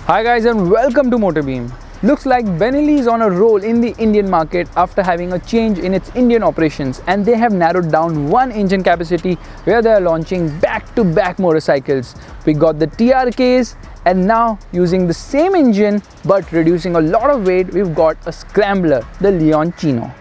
Hi guys and welcome to MotorBeam. Looks like Benelli is on a roll in the Indian market after having a change in its Indian operations, and they have narrowed down one engine capacity where they are launching back-to-back motorcycles. We got the TRKs, and now using the same engine but reducing a lot of weight, we've got a Scrambler, the Leoncino.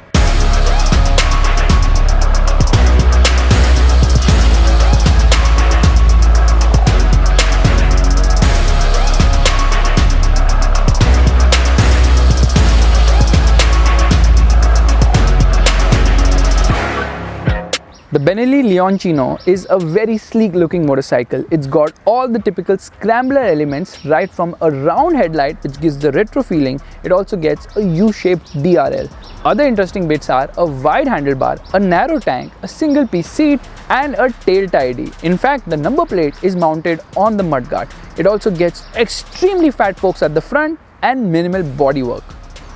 The Benelli Leoncino is a very sleek looking motorcycle. It's got all the typical Scrambler elements, right from a round headlight which gives the retro feeling. It also gets a U-shaped DRL. Other interesting bits are a wide handlebar, a narrow tank, a single piece seat and a tail tidy. In fact, the number plate is mounted on the mudguard. It also gets extremely fat forks at the front and minimal bodywork.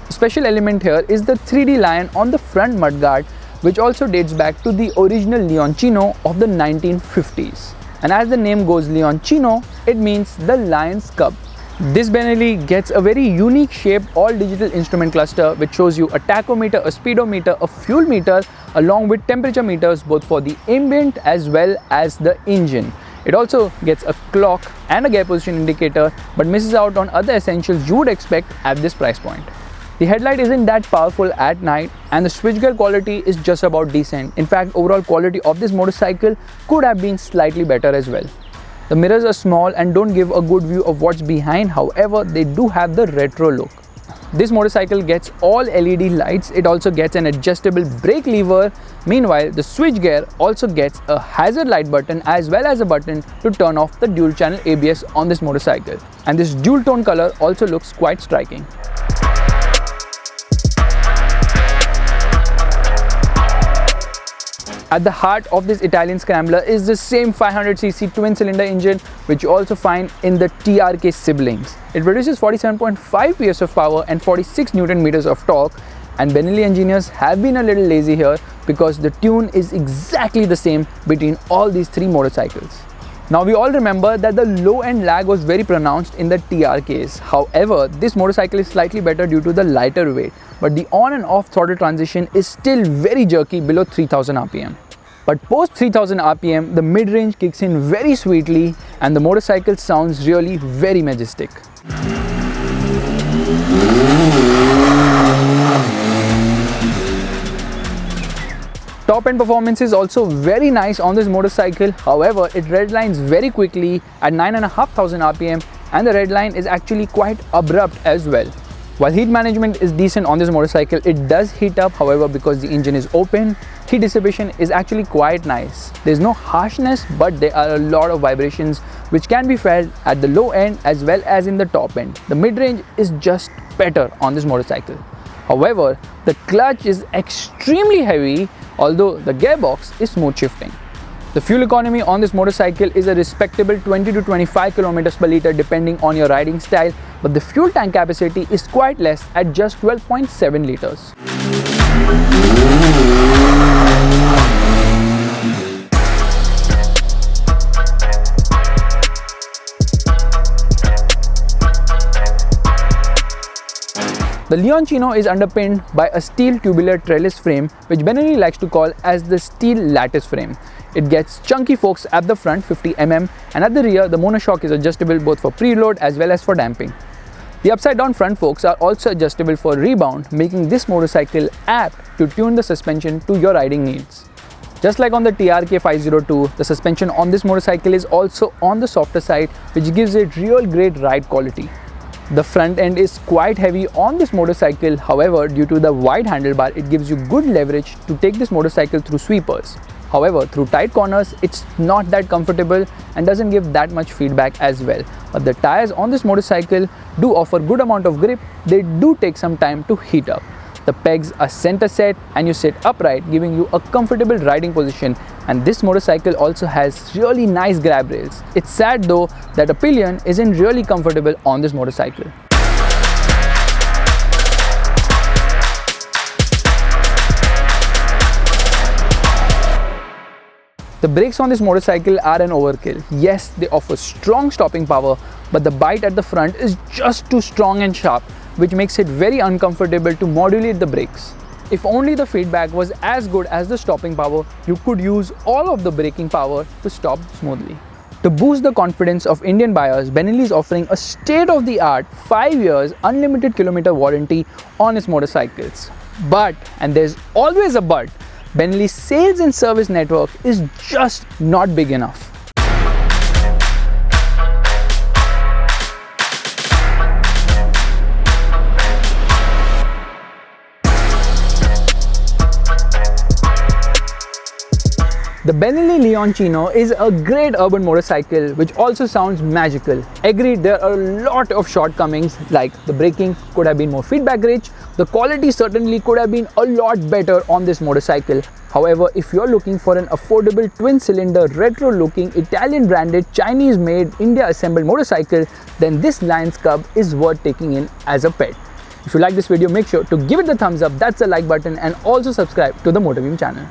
A special element here is the 3D lion on the front mudguard, which also dates back to the original Leoncino of the 1950s. And as the name goes, Leoncino, it means the lion's cub. This Benelli gets a very unique shaped all-digital instrument cluster which shows you a tachometer, a speedometer, a fuel meter along with temperature meters both for the ambient as well as the engine. It also gets a clock and a gear position indicator but misses out on other essentials you would expect at this price point. The headlight isn't that powerful at night and the switchgear quality is just about decent. In fact, overall quality of this motorcycle could have been slightly better as well. The mirrors are small and don't give a good view of what's behind, however, they do have the retro look. This motorcycle gets all LED lights, it also gets an adjustable brake lever. Meanwhile, the switchgear also gets a hazard light button as well as a button to turn off the dual channel ABS on this motorcycle. And this dual tone color also looks quite striking. At the heart of this Italian Scrambler is the same 500cc twin-cylinder engine which you also find in the TRK siblings. It produces 47.5 PS of power and 46 Nm of torque, and Benelli engineers have been a little lazy here because the tune is exactly the same between all these three motorcycles. Now we all remember that the low-end lag was very pronounced in the TRKs. However, this motorcycle is slightly better due to the lighter weight, but the on and off throttle transition is still very jerky below 3000 RPM. But post 3000 RPM, the mid-range kicks in very sweetly and the motorcycle sounds really very majestic. Top end performance is also very nice on this motorcycle. However, it redlines very quickly at 9500 RPM and the redline is actually quite abrupt as well. While heat management is decent on this motorcycle, it does heat up. However, because the engine is open, heat dissipation is actually quite nice. There's no harshness, but there are a lot of vibrations which can be felt at the low end as well as in the top end. The mid-range is just better on this motorcycle. However, the clutch is extremely heavy, although the gearbox is smooth shifting. The fuel economy on this motorcycle is a respectable 20 to 25 km per litre depending on your riding style, but the fuel tank capacity is quite less at just 12.7 litres. The Leoncino is underpinned by a steel tubular trellis frame which Benelli likes to call as the steel lattice frame. It gets chunky forks at the front 50 mm and at the rear the monoshock is adjustable both for preload as well as for damping. The upside down front forks are also adjustable for rebound, making this motorcycle apt to tune the suspension to your riding needs. Just like on the TRK 502, the suspension on this motorcycle is also on the softer side, which gives it real great ride quality. The front end is quite heavy on this motorcycle. However, due to the wide handlebar, it gives you good leverage to take this motorcycle through sweepers. However, through tight corners, it's not that comfortable and doesn't give that much feedback as well. But the tires on this motorcycle do offer good amount of grip. They do take some time to heat up. The pegs are center set and you sit upright, giving you a comfortable riding position. And this motorcycle also has really nice grab rails. It's sad though that a pillion isn't really comfortable on this motorcycle. The brakes on this motorcycle are an overkill. Yes, they offer strong stopping power, but the bite at the front is just too strong and sharp, which makes it very uncomfortable to modulate the brakes. If only the feedback was as good as the stopping power, you could use all of the braking power to stop smoothly. To boost the confidence of Indian buyers, Benelli is offering a state-of-the-art 5 years unlimited kilometer warranty on its motorcycles. But, and there's always a but, Benelli's sales and service network is just not big enough. The Benelli Leoncino is a great urban motorcycle which also sounds magical. Agreed, there are a lot of shortcomings, like the braking could have been more feedback rich, the quality certainly could have been a lot better on this motorcycle. However, if you're looking for an affordable twin-cylinder, retro-looking, Italian-branded, Chinese-made, India-assembled motorcycle, then this Lions Cub is worth taking in as a pet. If you like this video, make sure to give it the thumbs up, that's the like button, and also subscribe to the MotorBeam channel.